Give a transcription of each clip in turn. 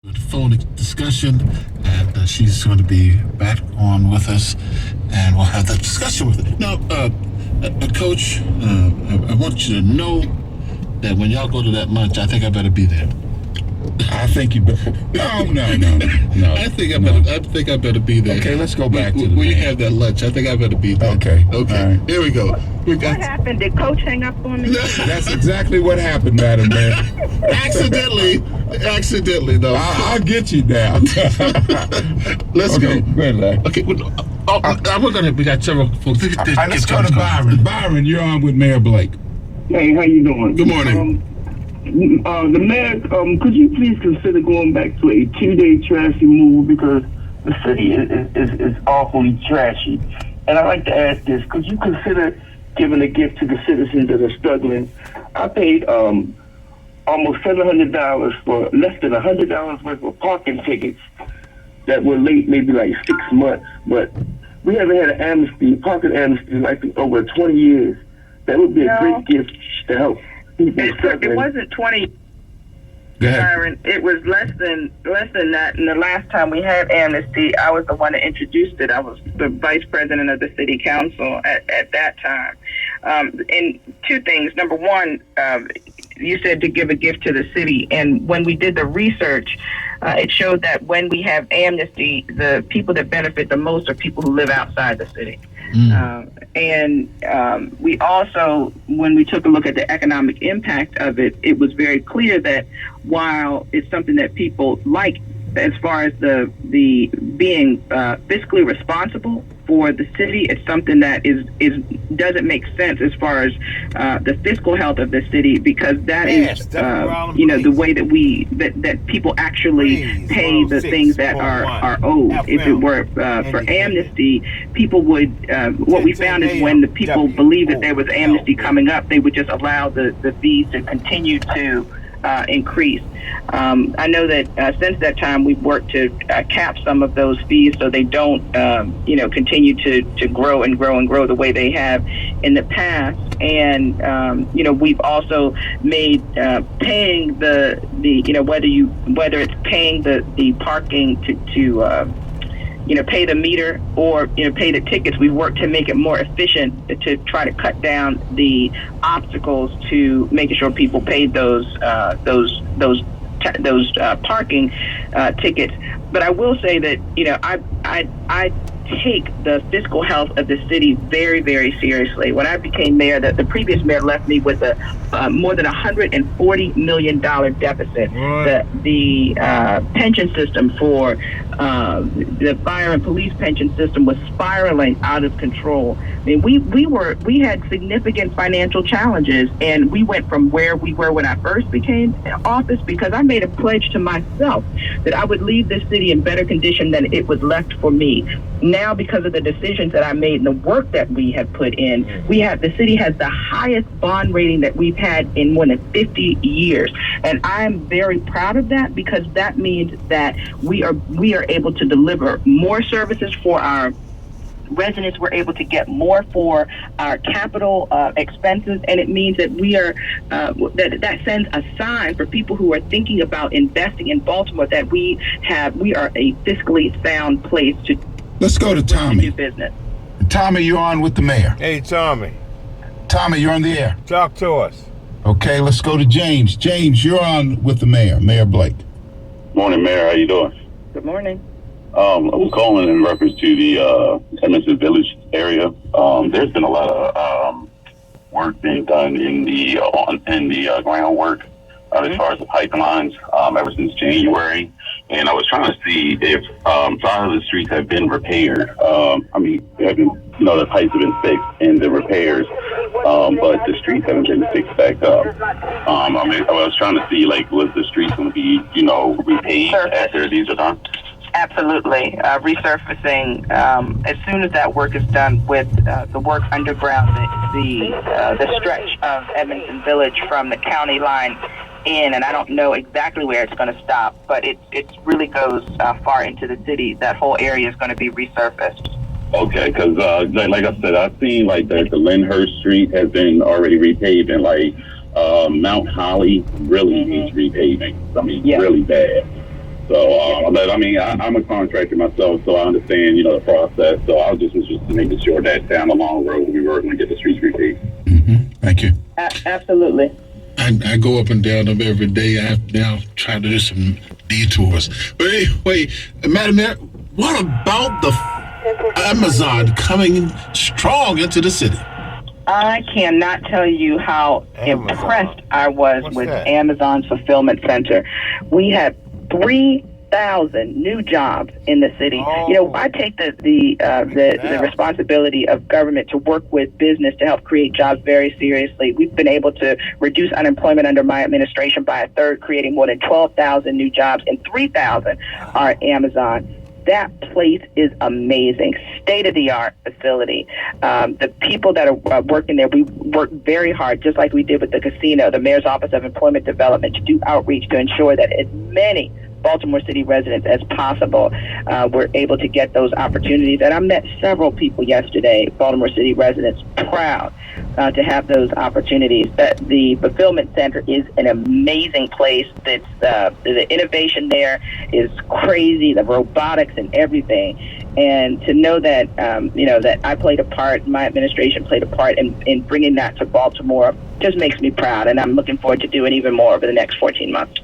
with phone discussion, and she's going to be back on with us, and we'll have that discussion with her. Now, Coach, I want you to know that when y'all go to that lunch, I think I better be there. I think you better. No. I think I better be there. Okay, let's go back to when you have that lunch. I think I better be there. Okay. Right. Here we go. What happened? Did Coach hang up on me? That's exactly what happened, Madam Mayor. Accidentally, though. I'll get you now. Let's go. Good. Okay. We got several folks. Let's go to Byron. Byron, you're on with Mayor Blake. Hey, how you doing? Good morning. The mayor, could you please consider going back to a 2-day trash removal because the city is awfully trashy. And I'd like to ask this: could you consider giving a gift to the citizens that are struggling? I paid almost $700 for less than $100 worth of parking tickets that were late, maybe like 6 months. But we haven't had an amnesty, parking amnesty, like over 20 years. That would be a great gift to help. It wasn't 20, Byron. It was less than that. And the last time we had amnesty, I was the one that introduced it. I was the vice president of the city council at that time. And two things. Number one, you said to give a gift to the city. And when we did the research, it showed that when we have amnesty, the people that benefit the most are people who live outside the city. We also, when we took a look at the economic impact of it, it was very clear that while it's something that people like, as far as the being fiscally responsible for the city, it's something that doesn't make sense as far as the fiscal health of the city, because that is the way that people actually pay the things that are owed. If it were for amnesty, people would what we found is when the people believed that there was amnesty coming up, they would just allow the fees to continue to increase. I know that since that time we've worked to cap some of those fees so they don't continue to grow the way they have in the past. And we've also made paying the whether it's paying the parking to pay the meter or pay the tickets. We work to make it more efficient to try to cut down the obstacles to making sure people paid those parking tickets. But I will say that I take the fiscal health of the city very, very seriously. When I became mayor, the previous mayor left me with a more than $140 million deficit. The pension system for the fire and police pension system was spiraling out of control. I mean, we had significant financial challenges, and we went from where we were when I first became office because I made a pledge to myself that I would leave this city in better condition than it was left for me. Now, because of the decisions that I made and the work that we have put in, the city has the highest bond rating that we've had in more than 50 years. And I'm very proud of that because that means that we are able to deliver more services for our residents. We're able to get more for our capital expenses, and it means that we are that sends a sign for people who are thinking about investing in Baltimore that we are a fiscally sound place to. Let's go to Tommy. Do business. Tommy, you're on with the mayor. Hey, Tommy. Tommy, you're on the air. Talk to us. Okay, let's go to James. James, you're on with the mayor, Mayor Blake. Morning, Mayor. How you doing? Good morning. I was calling in reference to the Edmondson Village area. There's been a lot of work being done in the groundwork as far as the pipelines ever since January. And I was trying to see if some of the streets have been repaired. The pipes have been fixed and the repairs, but the streets haven't been fixed back up. I was trying to see, was the streets going to be, repaved after these are done? Absolutely. Resurfacing, as soon as that work is done with the work underground, the stretch of Edmondson Village from the county line in, and I don't know exactly where it's going to stop, but it really goes far into the city. That whole area is going to be resurfaced. Okay, because like I said, I've seen the Lyndhurst Street has been already repaved, and Mount Holly really needs repaving. I mean, really bad. So, but I mean, I'm a contractor myself, so I understand, you know, the process. So I was just making sure that down the long road we were going to get the streets repaved. Thank you. Absolutely. I go up and down them every day. I have now tried to do some detours. But anyway, Madam Mayor, what about the Amazon coming strong into the city? I cannot tell you how impressed I was with Amazon's fulfillment center. We had 3,000 new jobs in the city. You know, I take the responsibility of government to work with business to help create jobs very seriously. We've been able to reduce unemployment under my administration by a third, creating more than 12,000 new jobs, and 3,000 are at Amazon. That place is amazing, state-of-the-art facility. The people that are working there, we work very hard, just like we did with the casino, the Mayor's Office of Employment Development, to do outreach to ensure that as many Baltimore City residents as possible were able to get those opportunities. And I met several people yesterday, Baltimore City residents, proud to have those opportunities. The fulfillment center is an amazing place. The innovation there is crazy, the robotics and everything. And to know that, that I played a part, my administration played a part in bringing that to Baltimore just makes me proud. And I'm looking forward to doing even more over the next 14 months.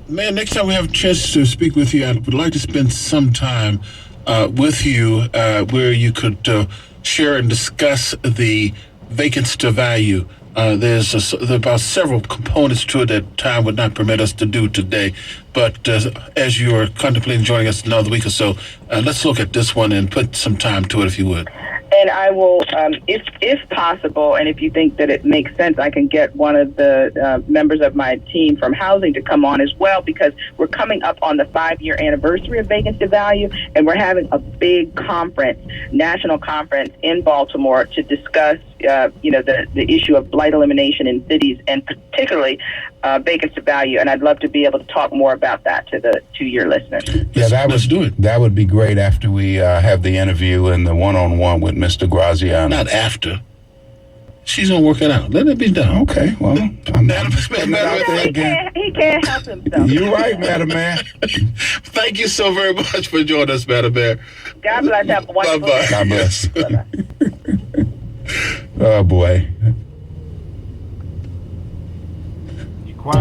Man, next time we have a chance to speak with you, I would like to spend some time with you where you could share and discuss the vacancy to value. There's about several components to it that time would not permit us to do today. But as you are contemplating joining us another week or so, let's look at this one and put some time to it, if you would. And I will, if possible, and if you think that it makes sense, I can get one of the members of my team from housing to come on as well, because we're coming up on the 5-year anniversary of Vacancy to Value, and we're having a big conference, national conference in Baltimore to discuss, the issue of blight elimination in cities, and particularly Vacancy to Value. And I'd love to be able to talk more about that to your listeners. Yeah, let's do it. That would be great after we have the interview and the one-on-one with Mr. Graziano. Not after. She's going to work it out. Let it be done. Okay, well, I'm just putting it out there again. He can't help himself. You're right, Madam Mayor. Thank you so very much for joining us, Madam Mayor. God bless. Have a wonderful Bye-bye. day. God bless. Bye-bye. Oh, boy.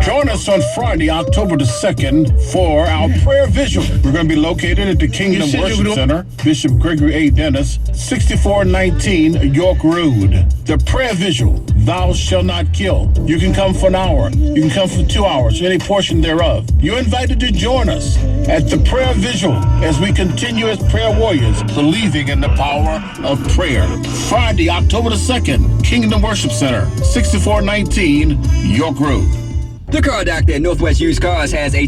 Join us on Friday, October the 2nd for our prayer vigil. We're going to be located at the Kingdom Worship Center, Bishop Gregory A. Dennis, 6419 York Road. The prayer vigil, Thou Shalt Not Kill. You can come for an hour. You can come for 2 hours, any portion thereof. You're invited to join us at the prayer vigil as we continue as prayer warriors, believing in the power of prayer. Friday, October the 2nd, Kingdom Worship Center, 6419 York Road. The Car Doctor at Northwest Used Cars has a